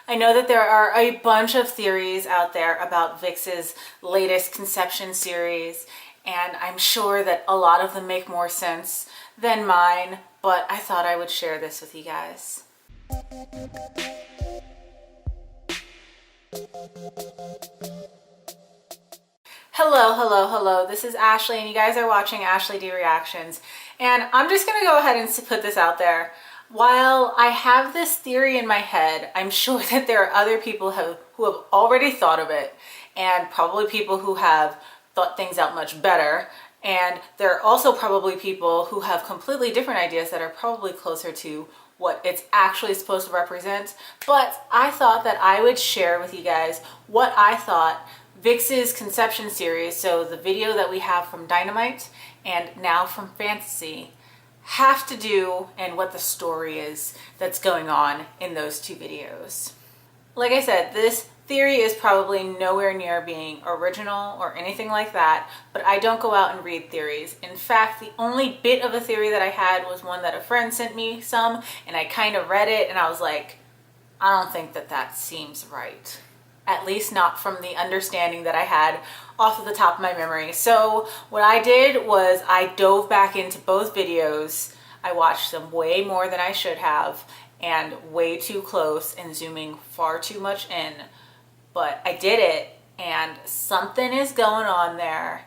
I know that there are a bunch of theories out there about VIXX's latest conception series, and I'm sure that a lot of them make more sense than mine, but I thought I would share this with you guys. Hello. This is Ashley, and you guys are watching Ashley D Reactions. And I'm just gonna go ahead and put this out there. While I have this theory in my head, I'm sure that there are other people who have already thought of it, and probably people who have thought things out much better. And there are also probably people who have completely different ideas that are probably closer to what it's actually supposed to represent. But I thought that I would share with you guys what I thought VIXX's conception series, so the video that we have from Dynamite and now from Fantasy, have to do, and what the story is that's going on in those two videos. Like I said, this theory is probably nowhere near being original or anything like that, but I don't go out and read theories. In fact, the only bit of a theory that I had was one that a friend sent me some, and I kind of read it and I was like, I don't think that that seems right. At least not from the understanding that I had off of the top of my memory. So what I did was I dove back into both videos. I watched them way more than I should have, and way too close and zooming far too much in. But I did it, and something is going on there,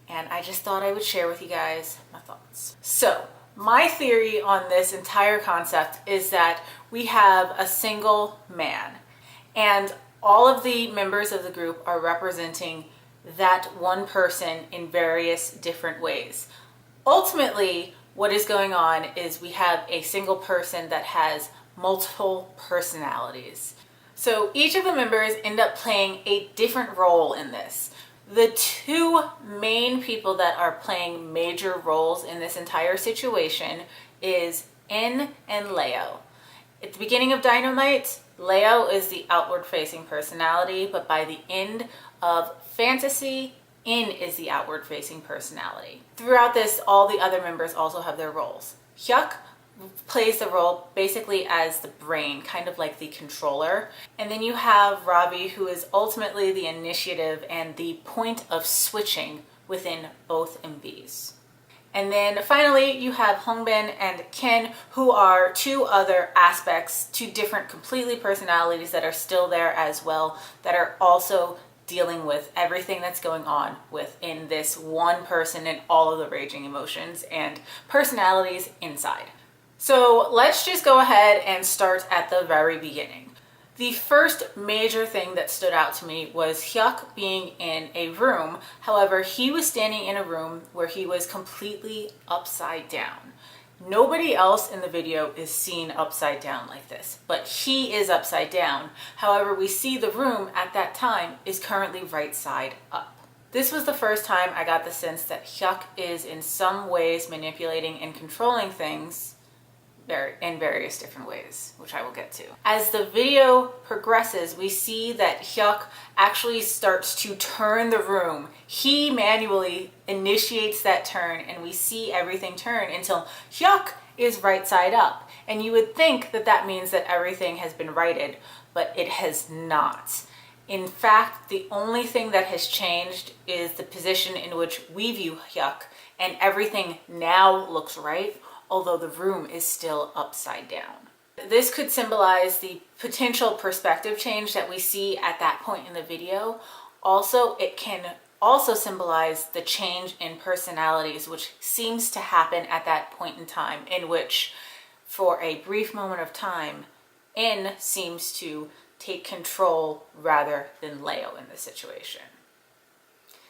and I just thought I would share with you guys my thoughts. So my theory on this entire concept is that we have a single man, and all of the members of the group are representing that one person in various different ways. Ultimately, what is going on is we have a single person that has multiple personalities. So each of the members end up playing a different role in this. The two main people that are playing major roles in this entire situation is In and Leo. At the beginning of Dynamite, Leo is the outward-facing personality, but by the end of Fantasy, In is the outward-facing personality. Throughout this, all the other members also have their roles. I.O.I plays the role basically as the brain, kind of like the controller. And then you have Robbie, who is ultimately the initiative and the point of switching within both MVs. And then finally, you have Hongbin and Ken, who are two other aspects, two different completely personalities that are still there as well, that are also dealing with everything that's going on within this one person and all of the raging emotions and personalities inside. So let's just go ahead and start at the very beginning. The first major thing that stood out to me was I.O.I being in a room. However, he was standing in a room where he was completely upside down. Nobody else in the video is seen upside down like this, but he is upside down. However, we see the room at that time is currently right side up. This was the first time I got the sense that I.O.I is in some ways manipulating and controlling things in various different ways, which I will get to. As the video progresses, we see that I.O.I actually starts to turn the room. He manually initiates that turn, and we see everything turn until I.O.I is right side up. And you would think that that means that everything has been righted, but it has not. In fact, the only thing that has changed is the position in which we view I.O.I, and everything now looks right, although the room is still upside down. This could symbolize the potential perspective change that we see at that point in the video. Also, it can also symbolize the change in personalities, which seems to happen at that point in time, in which, for a brief moment of time, In seems to take control rather than Leo in this situation.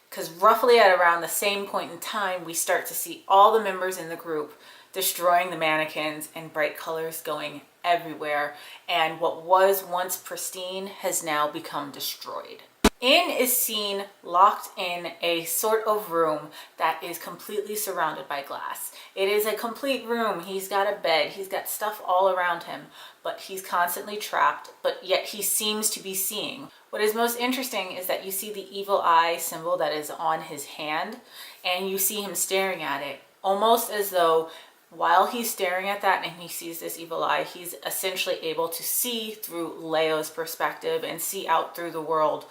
Because roughly at around the same point in time, we start to see all the members in the group destroying the mannequins and bright colors going everywhere, and what was once pristine has now become destroyed. In is seen locked in a sort of room that is completely surrounded by glass. It is a complete room. He's got a bed, he's got stuff all around him, but he's constantly trapped, but yet he seems to be seeing. What is most interesting is that you see the evil eye symbol that is on his hand, and you see him staring at it, almost as though while he's staring at that and he sees this evil eye, he's essentially able to see through Leo's perspective and see out through the world,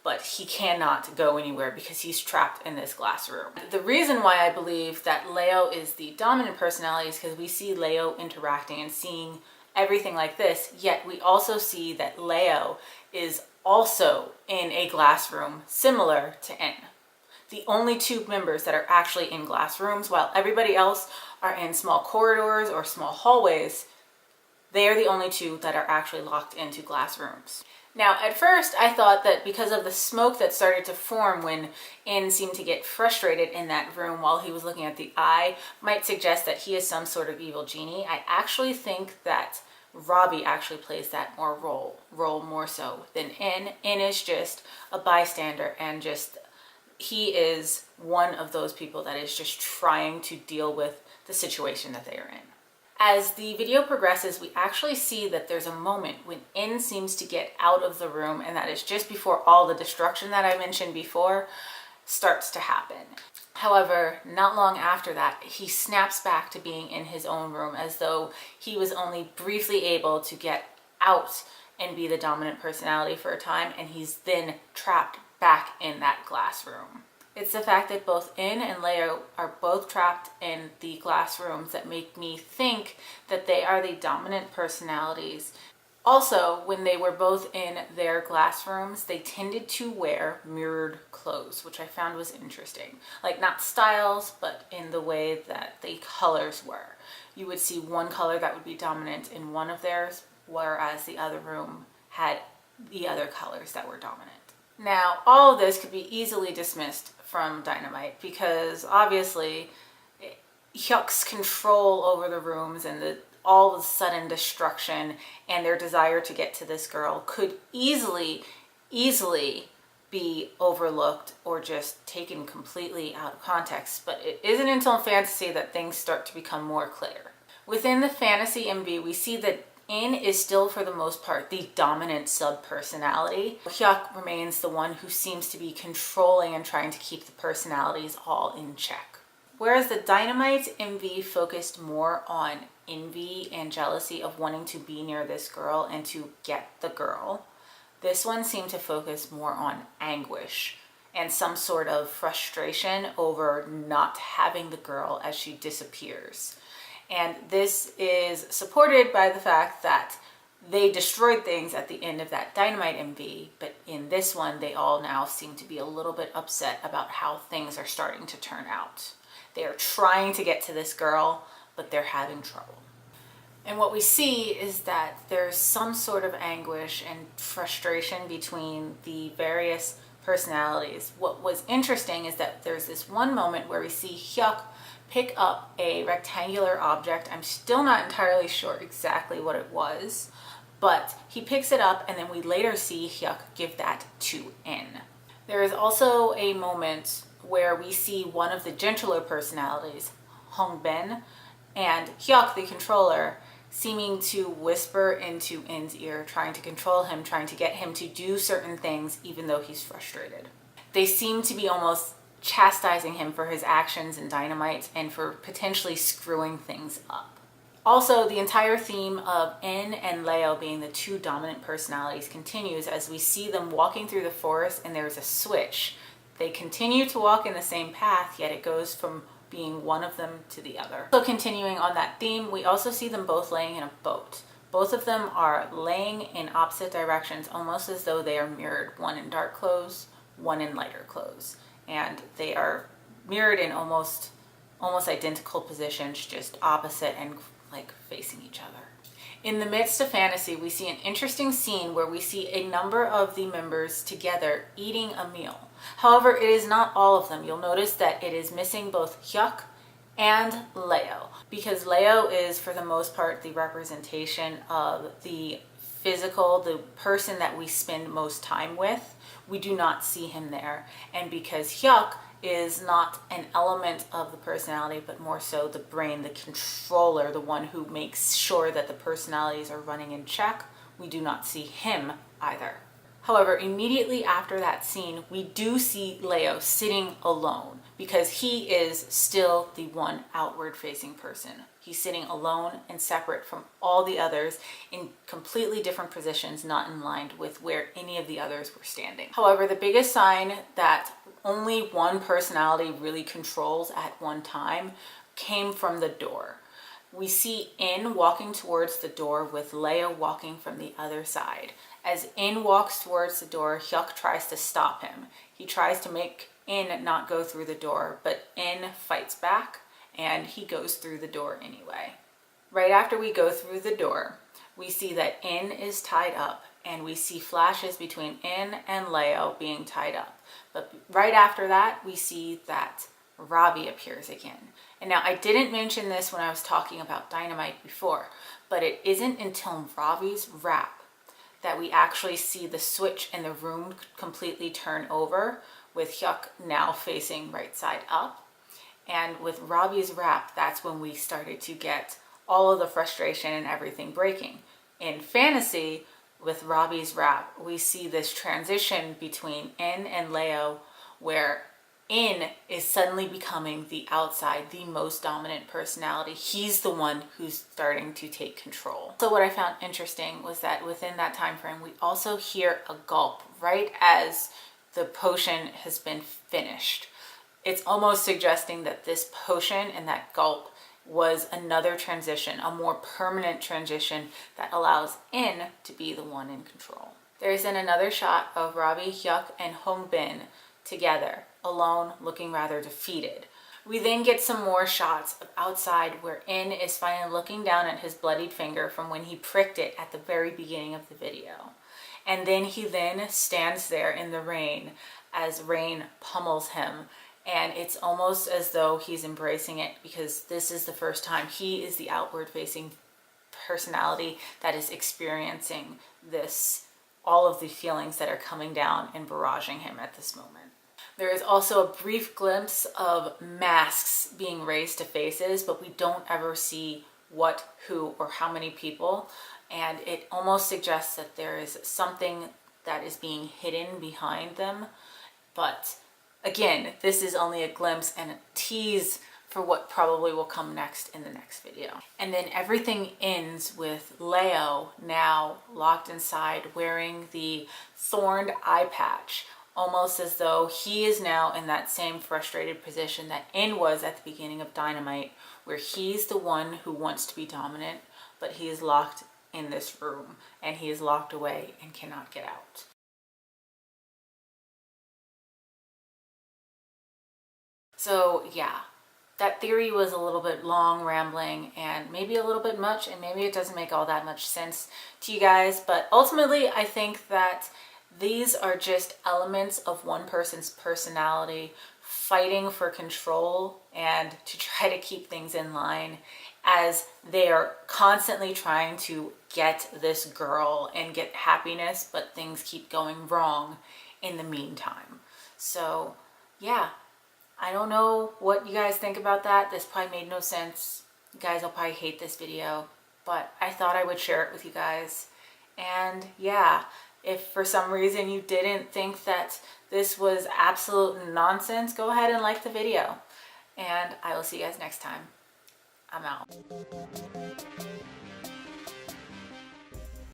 but he cannot go anywhere because he's trapped in this glass room. The reason why I believe that Leo is the dominant personality is because we see Leo interacting and seeing everything like this, yet we also see that Leo is also in a glass room similar to N. The only two members that are actually in glass rooms, while everybody else are in small corridors or small hallways, they are the only two that are actually locked into glass rooms. Now, at first, I thought that because of the smoke that started to form when N seemed to get frustrated in that room while he was looking at the eye, might suggest that he is some sort of evil genie. I actually think that Robbie actually plays that role more so than N. N is just a bystander and just, he is one of those people that is just trying to deal with the situation that they are in. As the video progresses, we actually see that there's a moment when N seems to get out of the room, and that is just before all the destruction that I mentioned before starts to happen. However, not long after that, he snaps back to being in his own room as though he was only briefly able to get out and be the dominant personality for a time, and he's then trapped back in that glass room. It's the fact that both In and Leo are both trapped in the glass rooms that make me think that they are the dominant personalities. Also, when they were both in their glass rooms, they tended to wear mirrored clothes, which I found was interesting. Like, not styles, but in the way that the colors were. You would see one color that would be dominant in one of theirs, whereas the other room had the other colors that were dominant. Now, all of this could be easily dismissed from Dynamite because obviously Hyuk's control over the rooms and the all of a sudden destruction and their desire to get to this girl could easily be overlooked or just taken completely out of context. But it isn't until fantasy that things start to become more clear. Within the fantasy MV, we see that In is still, for the most part, the dominant sub-personality. Hyuk remains the one who seems to be controlling and trying to keep the personalities all in check. Whereas the Dynamite MV focused more on envy and jealousy of wanting to be near this girl and to get the girl, this one seemed to focus more on anguish and some sort of frustration over not having the girl as she disappears. And this is supported by the fact that they destroyed things at the end of that Dynamite MV, but in this one, they all now seem to be a little bit upset about how things are starting to turn out. They are trying to get to this girl, but they're having trouble. And what we see is that there's some sort of anguish and frustration between the various personalities. What was interesting is that there's this one moment where we see Hyuk pick up a rectangular object. I'm still not entirely sure exactly what it was, but he picks it up and then we later see Hyuk give that to In. There is also a moment where we see one of the gentler personalities, Hongbin, and Hyuk, the controller, seeming to whisper into In's ear, trying to control him, trying to get him to do certain things even though he's frustrated. They seem to be almost chastising him for his actions in Dynamite and for potentially screwing things up. Also, the entire theme of In and Leo being the two dominant personalities continues as we see them walking through the forest and there's a switch. They continue to walk in the same path, yet it goes from being one of them to the other. So continuing on that theme, we also see them both laying in a boat. Both of them are laying in opposite directions, almost as though they are mirrored, one in dark clothes, one in lighter clothes. And they are mirrored in almost identical positions, just opposite and like facing each other. In the midst of fantasy, we see an interesting scene where we see a number of the members together eating a meal. However, it is not all of them. You'll notice that it is missing both Hyuk and Leo, because Leo is, for the most part, the representation of the physical, the person that we spend most time with. We do not see him there. And because Hyuk is not an element of the personality, but more so the brain, the controller, the one who makes sure that the personalities are running in check, we do not see him either. However, immediately after that scene, we do see Leo sitting alone because he is still the one outward facing person. He's sitting alone and separate from all the others in completely different positions, not in line with where any of the others were standing. However, the biggest sign that only one personality really controls at one time came from the door. We see In walking towards the door with Leo walking from the other side. As In walks towards the door, Hyuk tries to stop him. He tries to make In not go through the door, but In fights back and he goes through the door anyway. Right after we go through the door, we see that In is tied up and we see flashes between In and Leo being tied up. But right after that, we see that Robbie appears again. And now I didn't mention this when I was talking about Dynamite before, but it isn't until Robbie's rap that we actually see the switch in the room completely turn over, with Hyuk now facing right side up. And with Robbie's rap, that's when we started to get all of the frustration and everything breaking. In fantasy, with Robbie's rap, we see this transition between In and Leo, where In is suddenly becoming the outside, the most dominant personality. He's the one who's starting to take control. So what I found interesting was that within that time frame, we also hear a gulp right as the potion has been finished. It's almost suggesting that this potion and that gulp was another transition, a more permanent transition that allows In to be the one in control. There's then another shot of Robbie, Hyuk, and Hongbin together, alone, looking rather defeated. We then get some more shots of outside where In is finally looking down at his bloodied finger from when he pricked it at the very beginning of the video. And then he then stands there in the rain as rain pummels him. And it's almost as though he's embracing it because this is the first time he is the outward facing personality that is experiencing this, all of the feelings that are coming down and barraging him at this moment. There is also a brief glimpse of masks being raised to faces, but we don't ever see what, who, or how many people. And it almost suggests that there is something that is being hidden behind them. But again, this is only a glimpse and a tease for what probably will come next in the next video. And then everything ends with Leo now locked inside wearing the thorned eye patch, almost as though he is now in that same frustrated position that In was at the beginning of Dynamite, where he's the one who wants to be dominant, but he is locked in this room and he is locked away and cannot get out. So yeah, that theory was a little bit long, rambling, and maybe a little bit much, and maybe it doesn't make all that much sense to you guys, but ultimately I think that these are just elements of one person's personality fighting for control and to try to keep things in line as they are constantly trying to get this girl and get happiness, but things keep going wrong in the meantime. So yeah, I don't know what you guys think about that. This probably made no sense. You guys will probably hate this video, but I thought I would share it with you guys. And yeah, if for some reason you didn't think that this was absolute nonsense, go ahead and like the video. And I will see you guys next time. I'm out.